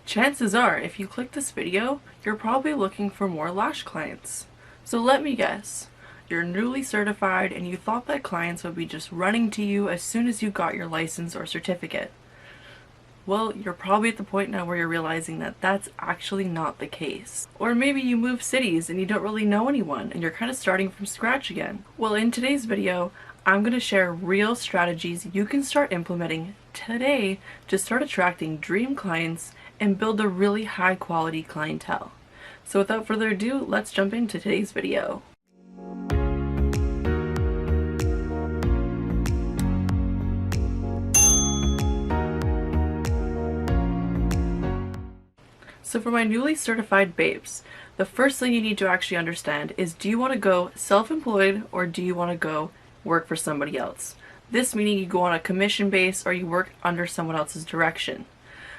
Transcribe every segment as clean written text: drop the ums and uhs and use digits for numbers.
Chances are, if you click this video, you're probably looking for more lash clients. So let me guess, you're newly certified and you thought that clients would be just running to you as soon as you got your license or certificate. Well, you're probably at the point now where you're realizing that that's actually not the case. Or maybe you move cities and you don't really know anyone and you're kind of starting from scratch again. Well, in today's video, I'm going to share real strategies you can start implementing today to start attracting dream clients and build a really high quality clientele. So without further ado, let's jump into today's video. So for my newly certified babes, the first thing you need to actually understand is, do you want to go self-employed or do you want to go work for somebody else? This meaning you go on a commission base or you work under someone else's direction.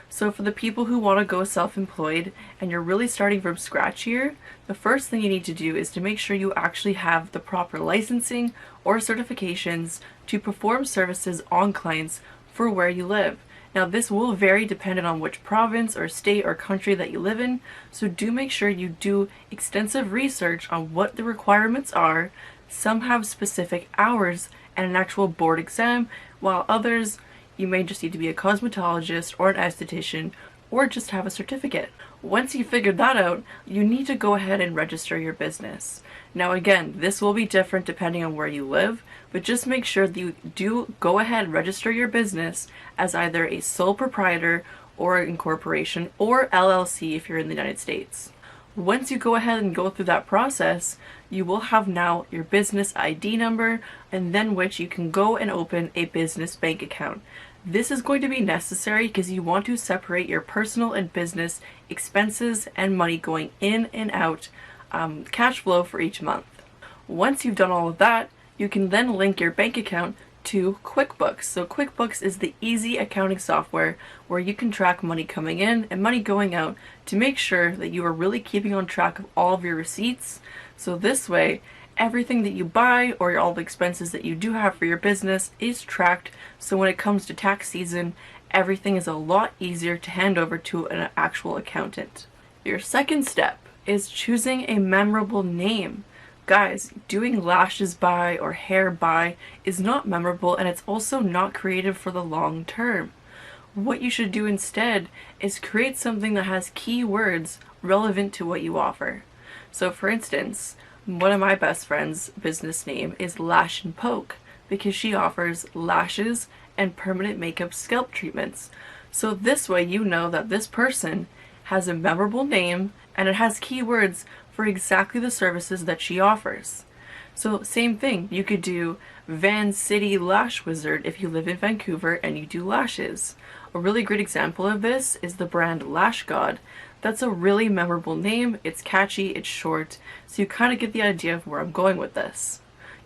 So for the people who want to go self-employed and you're really starting from scratch here, the first thing you need to do is to make sure you actually have the proper licensing or certifications to perform services on clients for where you live. Now this will vary depending on which province or state or country that you live in, so do make sure you do extensive research on what the requirements are. Some have specific hours and an actual board exam, while others you may just need to be a cosmetologist or an esthetician or just have a certificate. Once you figured that out, you need to go ahead and register your business. Now again, this will be different depending on where you live, but just make sure that you do go ahead and register your business as either a sole proprietor or an incorporation or LLC if you're in the United States. Once you go ahead and go through that process, you will have now your business ID number, and then which you can go and open a business bank account. This is going to be necessary because you want to separate your personal and business expenses and money going in and out, cash flow for each month. Once you've done all of that, you can then link your bank account to QuickBooks. So QuickBooks is the easy accounting software where you can track money coming in and money going out to make sure that you are really keeping on track of all of your receipts. So this way, everything that you buy or all the expenses that you do have for your business is tracked. So when it comes to tax season, everything is a lot easier to hand over to an actual accountant. Your second step is choosing a memorable name. Guys, doing lashes by or hair by is not memorable, and it's also not creative for the long term. What you should do instead is create something that has keywords relevant to what you offer. So for instance, one of my best friend's business name is Lash and Poke because she offers lashes and permanent makeup scalp treatments. So this way you know that this person has a memorable name and it has keywords for exactly the services that she offers. So same thing, you could do Van City Lash Wizard if you live in Vancouver and you do lashes. A really great example of this is the brand Lash God. That's a really memorable name, it's catchy, it's short, so you kind of get the idea of where I'm going with this.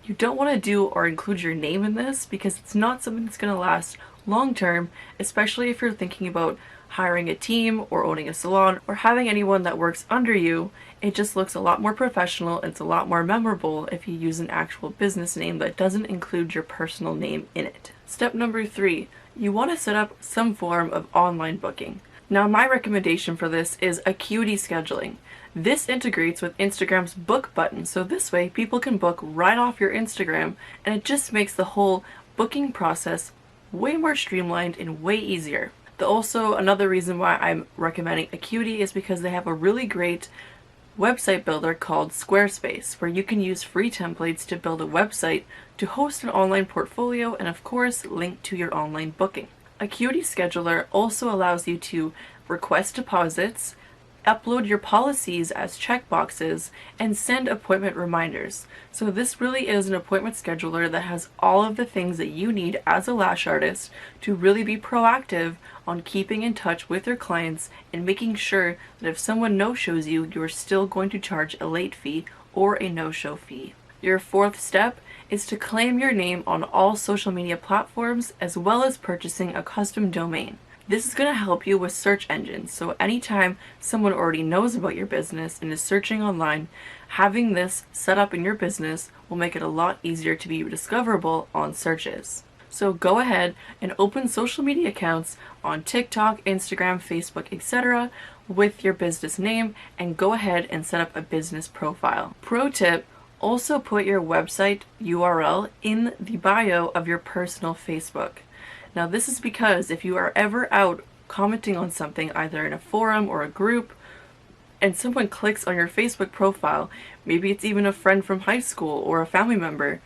You don't want to do or include your name in this because it's not something that's going to last long term, especially if you're thinking about hiring a team or owning a salon or having anyone that works under you. It just looks a lot more professional and it's a lot more memorable if you use an actual business name that doesn't include your personal name in it. Step number 3, you want to set up some form of online booking. Now my recommendation for this is Acuity scheduling. This integrates with Instagram's book button, so this way people can book right off your Instagram, and it just makes the whole booking process way more streamlined and way easier. Also, another reason why I'm recommending Acuity is because they have a really great website builder called Squarespace, where you can use free templates to build a website to host an online portfolio and of course link to your online booking. Acuity Scheduler also allows you to request deposits, upload your policies as checkboxes, and send appointment reminders. So this really is an appointment scheduler that has all of the things that you need as a lash artist to really be proactive on keeping in touch with your clients and making sure that if someone no-shows you, you're still going to charge a late fee or a no-show fee. Your fourth step is to claim your name on all social media platforms as well as purchasing a custom domain. This is going to help you with search engines, so anytime someone already knows about your business and is searching online, having this set up in your business will make it a lot easier to be discoverable on searches. So go ahead and open social media accounts on TikTok, Instagram, Facebook, etc. with your business name and go ahead and set up a business profile. Pro tip, also put your website URL in the bio of your personal Facebook. Now this is because if you are ever out commenting on something either in a forum or a group and someone clicks on your Facebook profile, maybe it's even a friend from high school or a family member,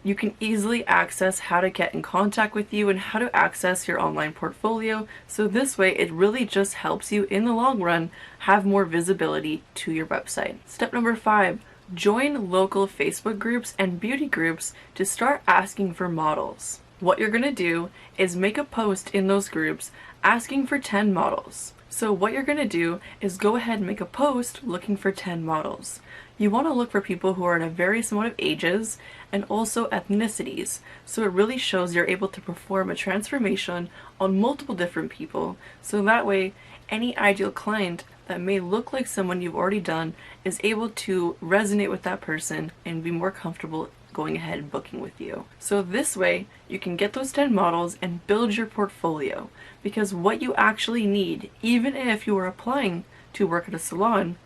you can easily access how to get in contact with you and how to access your online portfolio. So this way it really just helps you in the long run have more visibility to your website. Step number 5, join local Facebook groups and beauty groups to start asking for models. What you're going to do is make a post in those groups asking for 10 models. So what you're going to do is go ahead and make a post looking for 10 models. You want to look for people who are in a various amount of ages and also ethnicities, so it really shows you're able to perform a transformation on multiple different people, so that way any ideal client that may look like someone you've already done is able to resonate with that person and be more comfortable going ahead and booking with you. So this way you can get those 10 models and build your portfolio, because what you actually need, even if you are applying to work at a salon,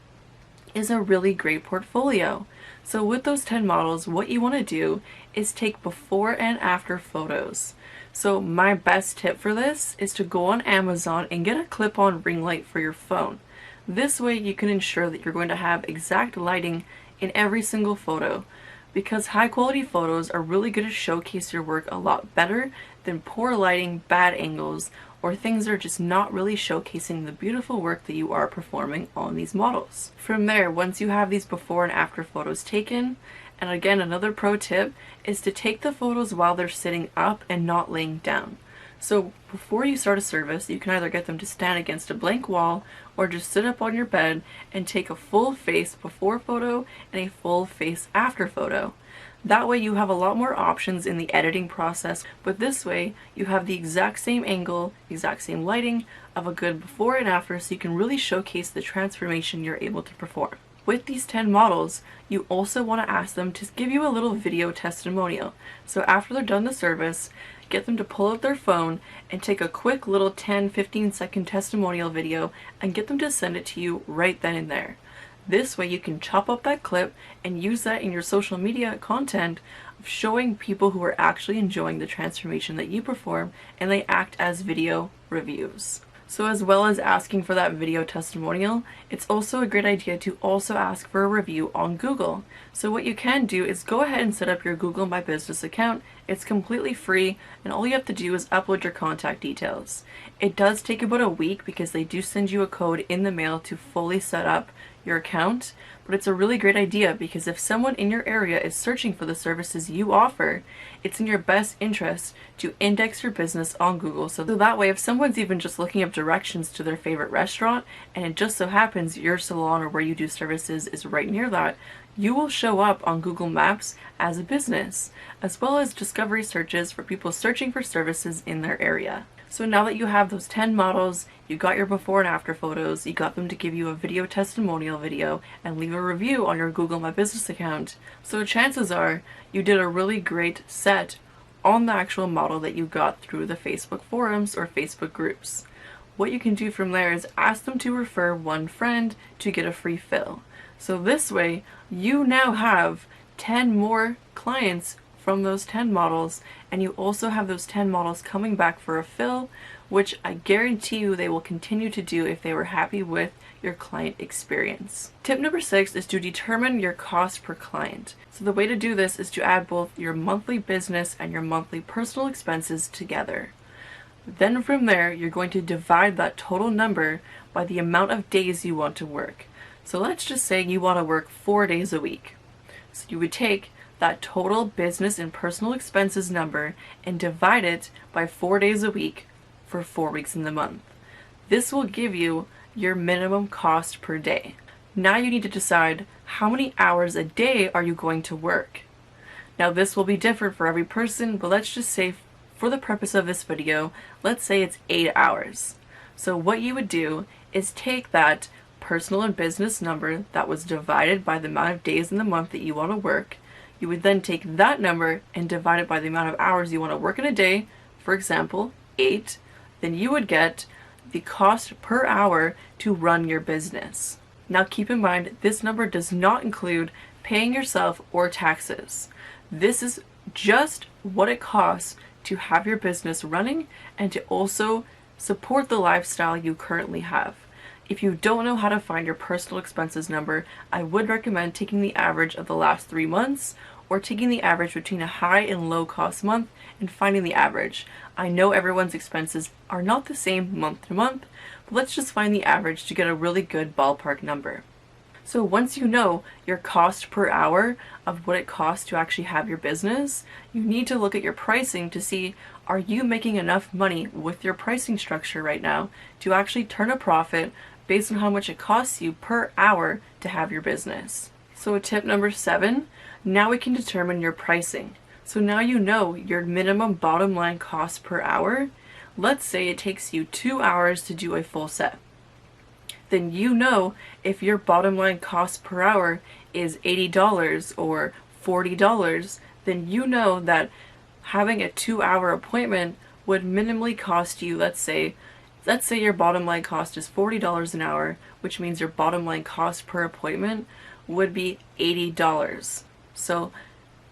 is a really great portfolio. So with those 10 models, what you want to do is take before and after photos. So my best tip for this is to go on Amazon and get a clip-on ring light for your phone. This way you can ensure that you're going to have exact lighting in every single photo, because high quality photos are really going to showcase your work a lot better than poor lighting, bad angles, or things that are just not really showcasing the beautiful work that you are performing on these models. From there, once you have these before and after photos taken, and again another pro tip is to take the photos while they're sitting up and not laying down. So before you start a service, you can either get them to stand against a blank wall or just sit up on your bed and take a full face before photo and a full face after photo. That way you have a lot more options in the editing process, but this way you have the exact same angle, exact same lighting of a good before and after, so you can really showcase the transformation you're able to perform. With these 10 models, you also want to ask them to give you a little video testimonial. So after they're done the service, get them to pull out their phone and take a quick little 10-15 second testimonial video and get them to send it to you right then and there. This way you can chop up that clip and use that in your social media content of showing people who are actually enjoying the transformation that you perform, and they act as video reviews. So as well as asking for that video testimonial, it's also a great idea to also ask for a review on Google. So what you can do is go ahead and set up your Google My Business account. It's completely free, and all you have to do is upload your contact details. It does take about a week because they do send you a code in the mail to fully set up your account, but it's a really great idea because if someone in your area is searching for the services you offer, it's in your best interest to index your business on Google, so that way if someone's even just looking up directions to their favorite restaurant and it just so happens your salon or where you do services is right near that, you will show up on Google Maps as a business, as well as discovery searches for people searching for services in their area. So now that you have those 10 models, you got your before and after photos, you got them to give you a video testimonial video and leave a review on your Google My Business account. So chances are you did a really great set on the actual model that you got through the Facebook forums or Facebook groups. What you can do from there is ask them to refer one friend to get a free fill. So this way you now have 10 more clients from those 10 models, and you also have those 10 models coming back for a fill, which I guarantee you they will continue to do if they were happy with your client experience. Tip number 6 is to determine your cost per client. So the way to do this is to add both your monthly business and your monthly personal expenses together. Then from there, you're going to divide that total number by the amount of days you want to work. So let's just say you want to work 4 days a week. So you would take that total business and personal expenses number and divide it by 4 days a week for 4 weeks in the month. This will give you your minimum cost per day. Now you need to decide how many hours a day are you going to work. Now this will be different for every person, but let's just say for the purpose of this video, let's say it's 8 hours. So what you would do is take that personal and business number that was divided by the amount of days in the month that you want to work. You would then take that number and divide it by the amount of hours you want to work in a day, for example, 8, then you would get the cost per hour to run your business. Now keep in mind, this number does not include paying yourself or taxes. This is just what it costs to have your business running and to also support the lifestyle you currently have. If you don't know how to find your personal expenses number, I would recommend taking the average of the last 3 months or taking the average between a high and low cost month and finding the average. I know everyone's expenses are not the same month to month, but let's just find the average to get a really good ballpark number. So once you know your cost per hour of what it costs to actually have your business, you need to look at your pricing to see, are you making enough money with your pricing structure right now to actually turn a profit based on how much it costs you per hour to have your business. So tip number 7, now we can determine your pricing. So now you know your minimum bottom line cost per hour. Let's say it takes you 2 hours to do a full set. Then you know if your bottom line cost per hour is $80 or $40, then you know that having a 2-hour appointment would minimally cost you, let's say your bottom line cost is $40 an hour, which means your bottom line cost per appointment would be $80. So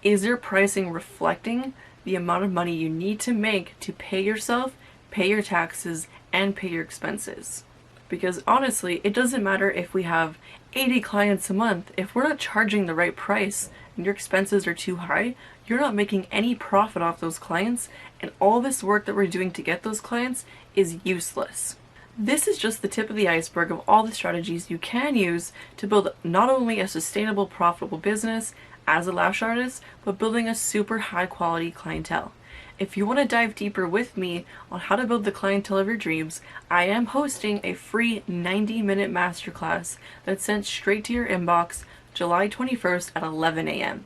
is your pricing reflecting the amount of money you need to make to pay yourself, pay your taxes, and pay your expenses? Because honestly, it doesn't matter if we have 80 clients a month. If we're not charging the right price and your expenses are too high, you're not making any profit off those clients, and all this work that we're doing to get those clients is useless. This is just the tip of the iceberg of all the strategies you can use to build not only a sustainable, profitable business as a lash artist, but building a super high quality clientele. If you want to dive deeper with me on how to build the clientele of your dreams, I am hosting a free 90-minute masterclass that's sent straight to your inbox July 21st at 11 a.m.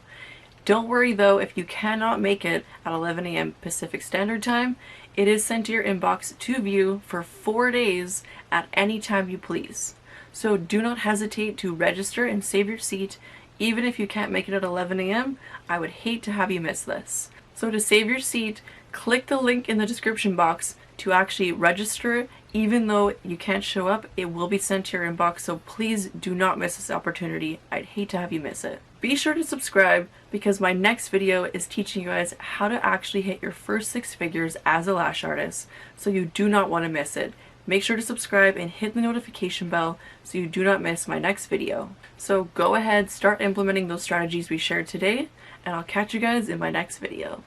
Don't worry though if you cannot make it at 11 a.m. Pacific Standard Time. It is sent to your inbox to view for 4 days at any time you please. So do not hesitate to register and save your seat. Even if you can't make it at 11 a.m., I would hate to have you miss this. So to save your seat, click the link in the description box to actually register. Even though you can't show up, it will be sent to your inbox, so please do not miss this opportunity. I'd hate to have you miss it. Be sure to subscribe because my next video is teaching you guys how to actually hit your first 6 figures as a lash artist, so you do not want to miss it. Make sure to subscribe and hit the notification bell so you do not miss my next video. So go ahead, start implementing those strategies we shared today, and I'll catch you guys in my next video.